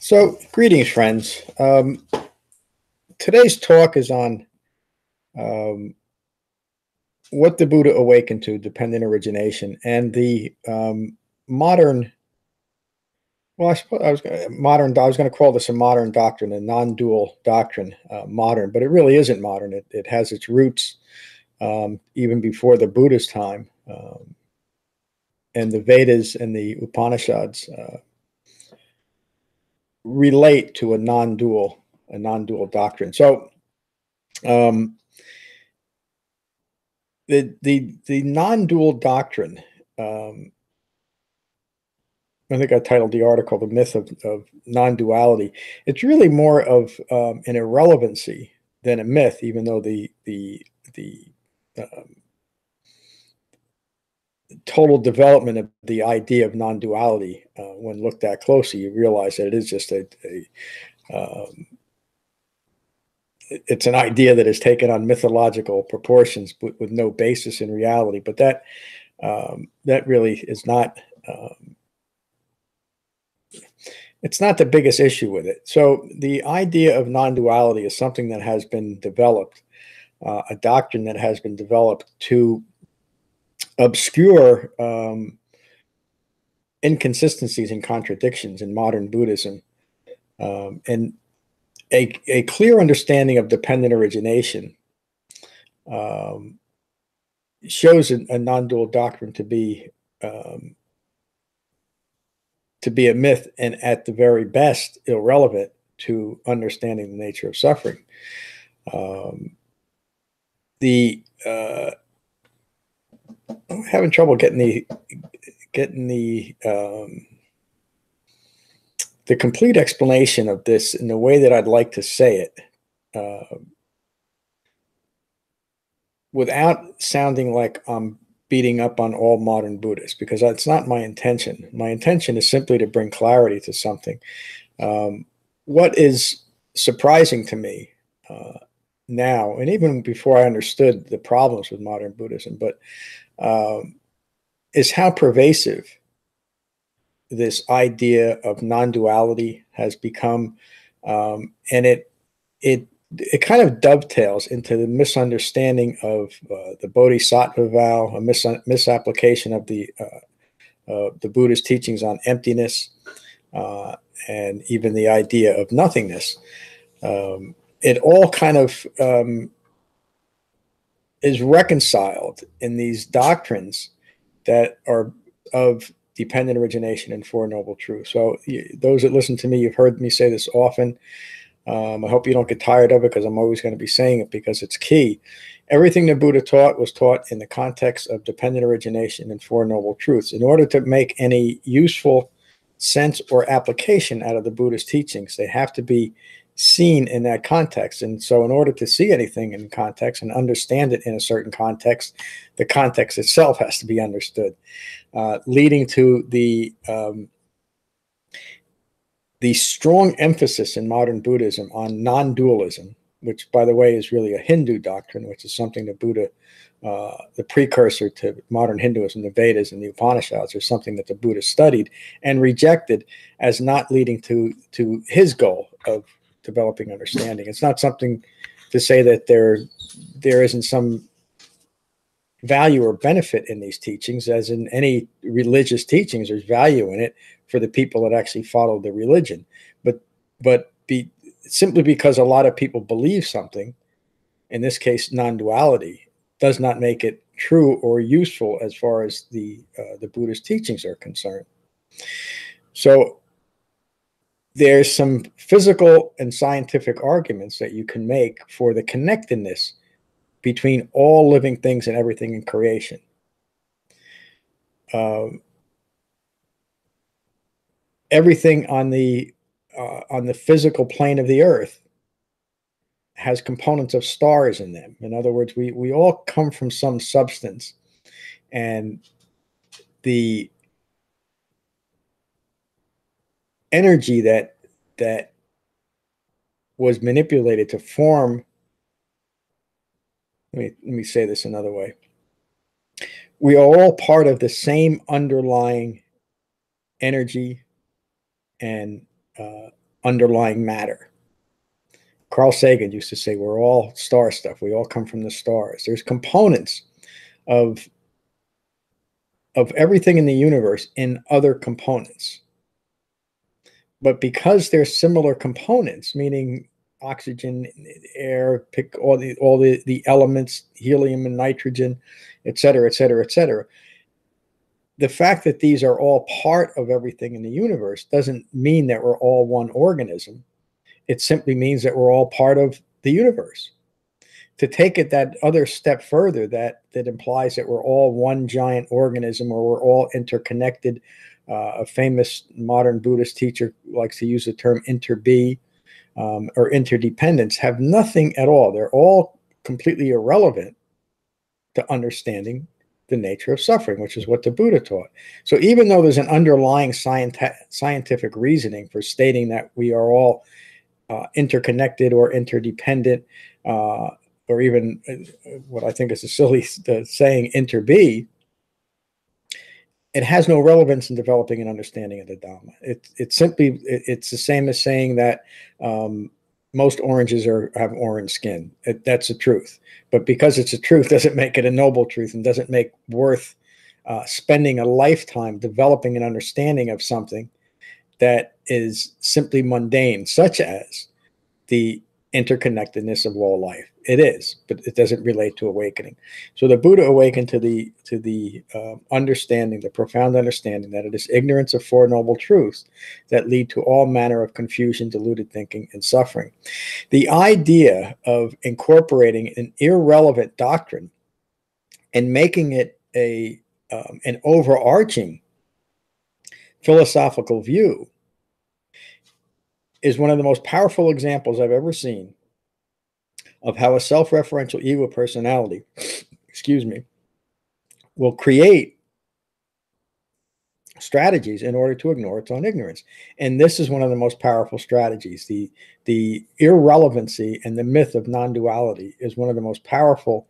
So, greetings, friends. Today's talk is on what the Buddha awakened to, dependent origination, and the modern. Well, I suppose I was modern. I was going to call this a modern doctrine, a non-dual doctrine, modern, but it really isn't modern. It has its roots even before the Buddha's time, and the Vedas and the Upanishads relate to a non-dual doctrine. So. The non-dual doctrine, I think I titled the article "The Myth of Non-Duality." It's really more of an irrelevancy than a myth, even though the total development of the idea of non-duality, when looked at closely, you realize that it is just it's an idea that is taken on mythological proportions with no basis in reality. But that really is not. It's not the biggest issue with it. So the idea of non-duality is something that has been developed, a doctrine that has been developed to obscure inconsistencies and contradictions in modern Buddhism, and a clear understanding of dependent origination shows a non-dual doctrine to be a myth, and at the very best irrelevant to understanding the nature of suffering. I'm having trouble getting the complete explanation of this in the way that I'd like to say it, without sounding like I'm beating up on all modern Buddhists, because that's not my intention. My intention is simply to bring clarity to something. What is surprising to me now, and even before I understood the problems with modern Buddhism, but is how pervasive this idea of non-duality has become, and it kind of dovetails into the misunderstanding of the Bodhisattva vow, a misapplication of the Buddha's teachings on emptiness, and even the idea of nothingness. It all kind of is reconciled in these doctrines that are of dependent origination and Four Noble Truths. So those that listen to me, you've heard me say this often. I hope you don't get tired of it, because I'm always going to be saying it, because it's key. Everything the Buddha taught was taught in the context of dependent origination and Four Noble Truths. In order to make any useful sense or application out of the Buddha's teachings, they have to be seen in that context. And so in order to see anything in context and understand it in a certain context, the context itself has to be understood, leading to the strong emphasis in modern Buddhism on non-dualism, which, by the way, is really a Hindu doctrine, which is something the Buddha, the precursor to modern Hinduism, the Vedas and the Upanishads, are something that the Buddha studied and rejected as not leading to his goal of developing understanding. It's not something to say that there isn't some value or benefit in these teachings, as in any religious teachings. There's value in it for the people that actually follow the religion, but simply because a lot of people believe something, in this case non-duality, does not make it true or useful as far as the Buddhist teachings are concerned. So there's some physical and scientific arguments that you can make for the connectedness between all living things and everything in creation. Everything on the physical plane of the earth has components of stars in them. In other words, we all come from some substance, and the energy that was manipulated to form. Let me say this another way. We are all part of the same underlying energy and underlying matter. Carl Sagan used to say, we're all star stuff. We all come from the stars. There's components of everything in the universe in other components. But because they're similar components, meaning oxygen, air, pick all the elements, helium and nitrogen, et cetera, et cetera, et cetera. The fact that these are all part of everything in the universe doesn't mean that we're all one organism. It simply means that we're all part of the universe. To take it that other step further, that implies that we're all one giant organism, or we're all interconnected. A famous modern Buddhist teacher likes to use the term inter-be or interdependence, have nothing at all. They're all completely irrelevant to understanding the nature of suffering, which is what the Buddha taught. So even though there's an underlying scientific reasoning for stating that we are all interconnected or interdependent, or even what I think is a silly saying, inter-be, it has no relevance in developing an understanding of the Dhamma. It's the same as saying that most oranges have orange skin. That's the truth. But because it's a truth doesn't make it a noble truth, and doesn't make worth spending a lifetime developing an understanding of something that is simply mundane, such as the interconnectedness of all life. It is, but it doesn't relate to awakening. So the Buddha awakened to the understanding, the profound understanding that it is ignorance of Four Noble Truths that lead to all manner of confusion, deluded thinking, and suffering. The idea of incorporating an irrelevant doctrine and making it an overarching philosophical view is one of the most powerful examples I've ever seen of how a self-referential ego personality, will create strategies in order to ignore its own ignorance. And this is one of the most powerful strategies. The irrelevancy and the myth of non-duality is one of the most powerful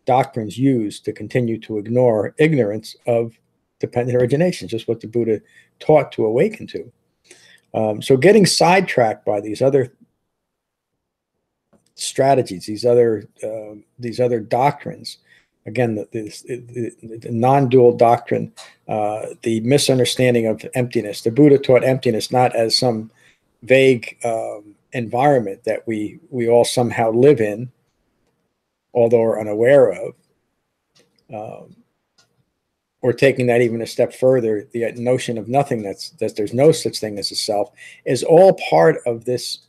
doctrines used to continue to ignore ignorance of dependent origination, just what the Buddha taught to awaken to. So getting sidetracked by these other strategies, these other doctrines, again, the non-dual doctrine, the misunderstanding of emptiness. The Buddha taught emptiness not as some vague environment that we all somehow live in, although are unaware of. Or taking that even a step further, the notion of nothingness, that there's no such thing as a self, is all part of this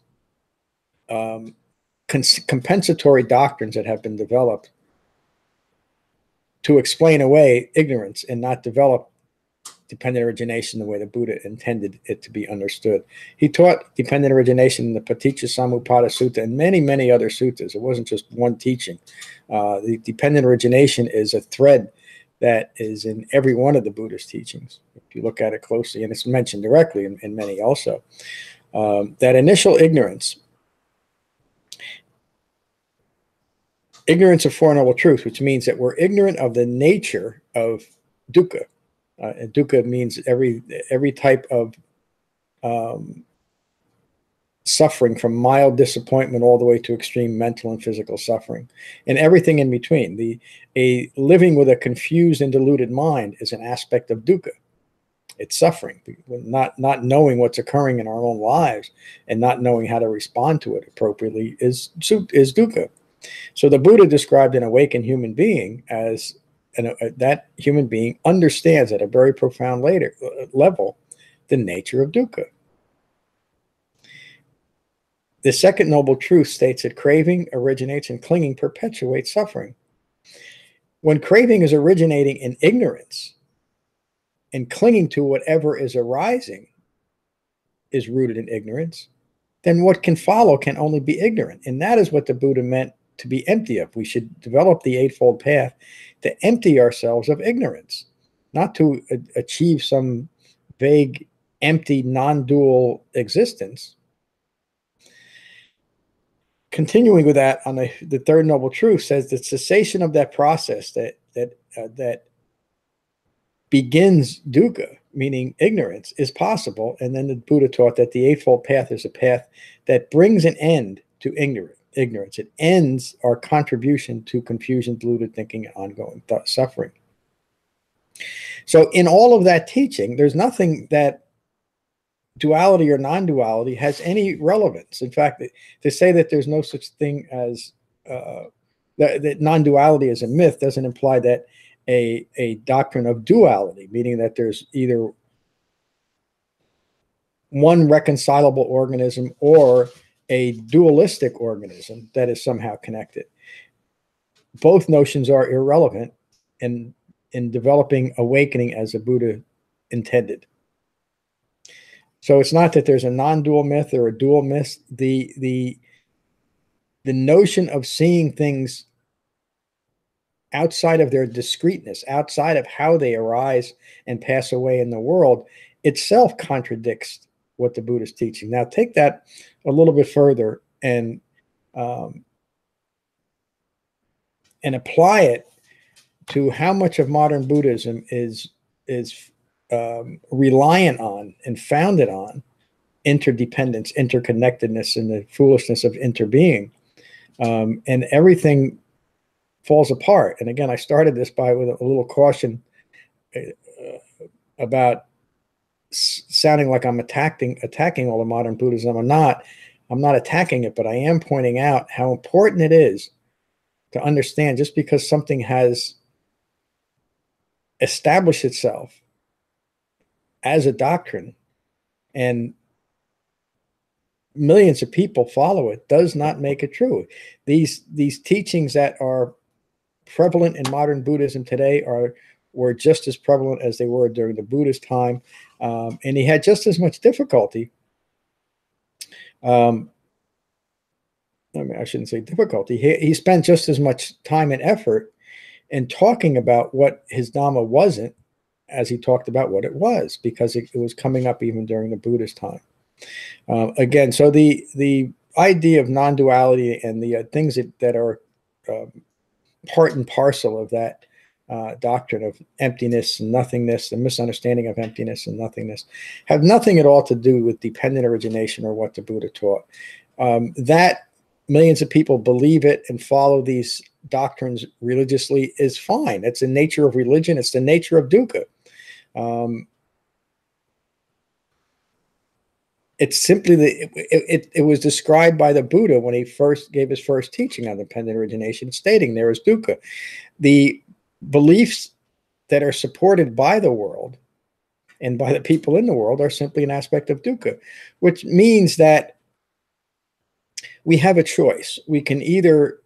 compensatory doctrines that have been developed to explain away ignorance and not develop dependent origination the way the Buddha intended it to be understood. He taught dependent origination in the Paticca Sutta and many, many other suttas. It wasn't just one teaching. The dependent origination is a thread that is in every one of the Buddhist teachings, if you look at it closely, and it's mentioned directly in many also. That initial ignorance of Four Noble Truths, which means that we're ignorant of the nature of dukkha. And dukkha means every type of suffering, from mild disappointment all the way to extreme mental and physical suffering, and everything in between. A living with a confused and deluded mind is an aspect of dukkha. It's suffering. Not knowing what's occurring in our own lives and not knowing how to respond to it appropriately is dukkha. So the Buddha described an awakened human being as that human being understands at a very profound level the nature of dukkha. The second noble truth states that craving originates and clinging perpetuates suffering. When craving is originating in ignorance and clinging to whatever is arising is rooted in ignorance, then what can follow can only be ignorant. And that is what the Buddha meant to be empty of. We should develop the Eightfold Path to empty ourselves of ignorance, not to achieve some vague, empty, non-dual existence. Continuing with that, on the third noble truth says that cessation of that process, that begins dukkha, meaning ignorance, is possible. And then the Buddha taught that the Eightfold Path is a path that brings an end to ignorance. It ends our contribution to confusion, deluded thinking, and ongoing suffering. So in all of that teaching, there's nothing that duality or non-duality has any relevance. In fact, to say that there's no such thing as that non-duality is a myth doesn't imply that a doctrine of duality, meaning that there's either one reconcilable organism or a dualistic organism that is somehow connected. Both notions are irrelevant in developing awakening as the Buddha intended. So it's not that there's a non-dual myth or a dual myth. The notion of seeing things outside of their discreteness, outside of how they arise and pass away in the world, itself contradicts what the Buddha is teaching. Now, take that a little bit further and apply it to how much of modern Buddhism is reliant on and founded on interdependence, interconnectedness, and the foolishness of interbeing, and everything falls apart. And again, I started this with a little caution about sounding like I'm attacking all the modern Buddhism. I'm not attacking it, but I am pointing out how important it is to understand just because something has established itself as a doctrine and millions of people follow it does not make it true. These teachings that are prevalent in modern Buddhism today were just as prevalent as they were during the Buddha's time, and he had just as much difficulty. I shouldn't say difficulty. He spent just as much time and effort in talking about what his Dhamma wasn't as he talked about what it was, because it was coming up even during the Buddha's time. Again, so the idea of non-duality and the things that are part and parcel of that doctrine of emptiness and nothingness, the misunderstanding of emptiness and nothingness, have nothing at all to do with dependent origination or what the Buddha taught. That millions of people believe it and follow these doctrines religiously is fine. It's the nature of religion. It's the nature of dukkha. It's simply it was described by the Buddha when he first gave his first teaching on dependent origination, stating there is dukkha. The beliefs that are supported by the world and by the people in the world are simply an aspect of dukkha, which means that we have a choice. We can either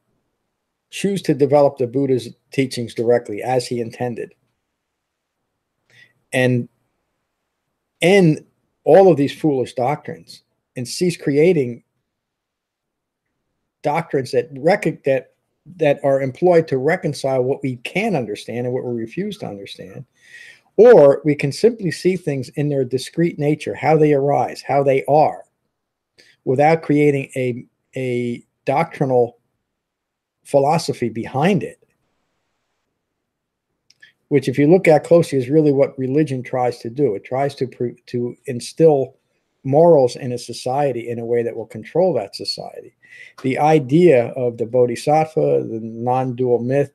choose to develop the Buddha's teachings directly as he intended and end all of these foolish doctrines and cease creating doctrines that are employed to reconcile what we can understand and what we refuse to understand. Or we can simply see things in their discrete nature, how they arise, how they are, without creating a doctrinal philosophy behind it, which, if you look at closely, is really what religion tries to do. It tries to instill morals in a society in a way that will control that society. The idea of the bodhisattva, the non-dual myth,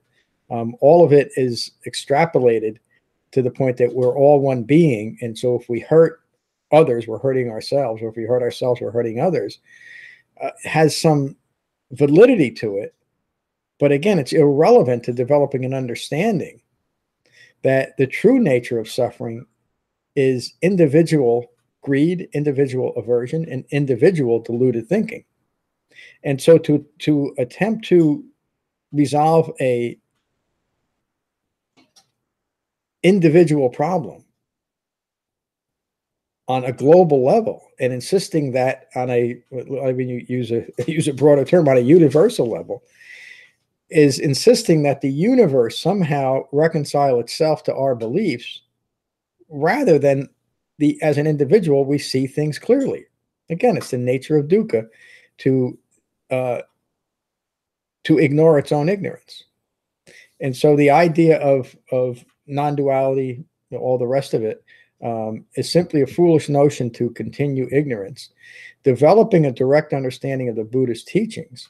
all of it is extrapolated to the point that we're all one being. And so if we hurt others, we're hurting ourselves, or if we hurt ourselves, we're hurting others. Has some validity to it. But again, it's irrelevant to developing an understanding that the true nature of suffering is individual greed, individual aversion, and individual deluded thinking. And so to attempt to resolve a individual problem on a global level and insisting that on you use a broader term, on a universal level, is insisting that the universe somehow reconcile itself to our beliefs, rather than as an individual, we see things clearly. Again, it's the nature of dukkha to ignore its own ignorance. And so the idea of non-duality all the rest of it, is simply a foolish notion to continue ignorance. Developing a direct understanding of the Buddhist teachings,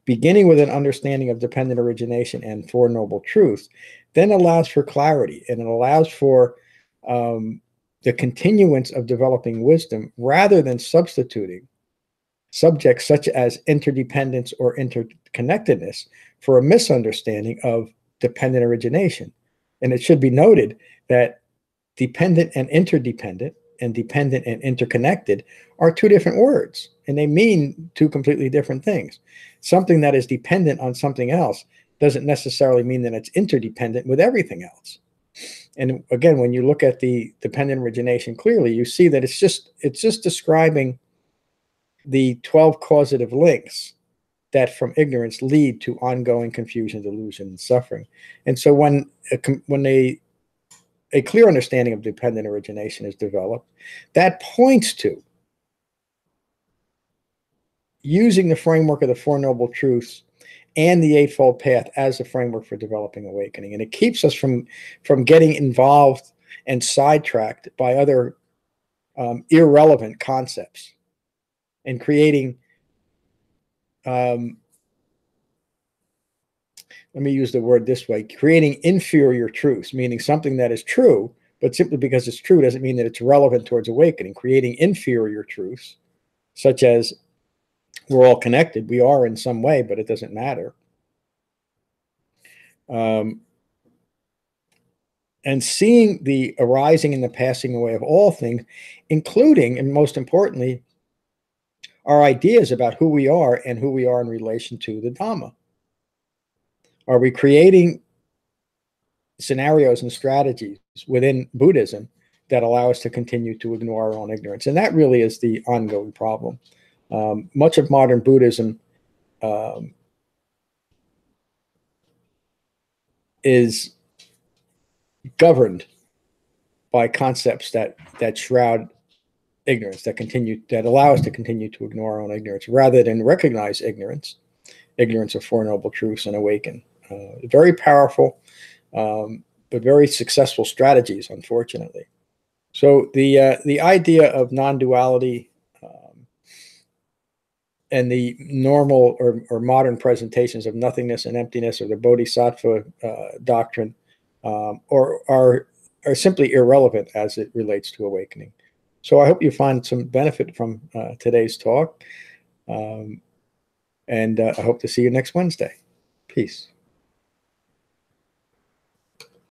beginning with an understanding of dependent origination and Four Noble Truths, then allows for clarity, and it allows for the continuance of developing wisdom rather than substituting subjects such as interdependence or interconnectedness for a misunderstanding of dependent origination. And it should be noted that dependent and interdependent and dependent and interconnected are two different words, and they mean two completely different things. Something that is dependent on something else doesn't necessarily mean that it's interdependent with everything else. And again, when you look at the dependent origination clearly, you see that it's just describing the 12 causative links that from ignorance lead to ongoing confusion, delusion, and suffering. And so when a clear understanding of dependent origination is developed, that points to using the framework of the Four Noble Truths and the Eightfold Path as a framework for developing awakening. And it keeps us from getting involved and sidetracked by other irrelevant concepts and creating, let me use the word this way, creating inferior truths, meaning something that is true, but simply because it's true doesn't mean that it's relevant towards awakening. Creating inferior truths, such as we're all connected. We are in some way, but it doesn't matter. And seeing the arising and the passing away of all things, including, and most importantly, our ideas about who we are and who we are in relation to the Dhamma. Are we creating scenarios and strategies within Buddhism that allow us to continue to ignore our own ignorance? And that really is the ongoing problem. Much of modern Buddhism is governed by concepts that shroud ignorance, that allow us to continue to ignore our own ignorance, rather than recognize ignorance of Four Noble Truths and awaken. Very powerful, but very successful strategies, unfortunately. So the idea of non-duality and the normal or modern presentations of nothingness and emptiness, or the Bodhisattva doctrine, are simply irrelevant as it relates to awakening. So I hope you find some benefit from today's talk, and I hope to see you next Wednesday. Peace.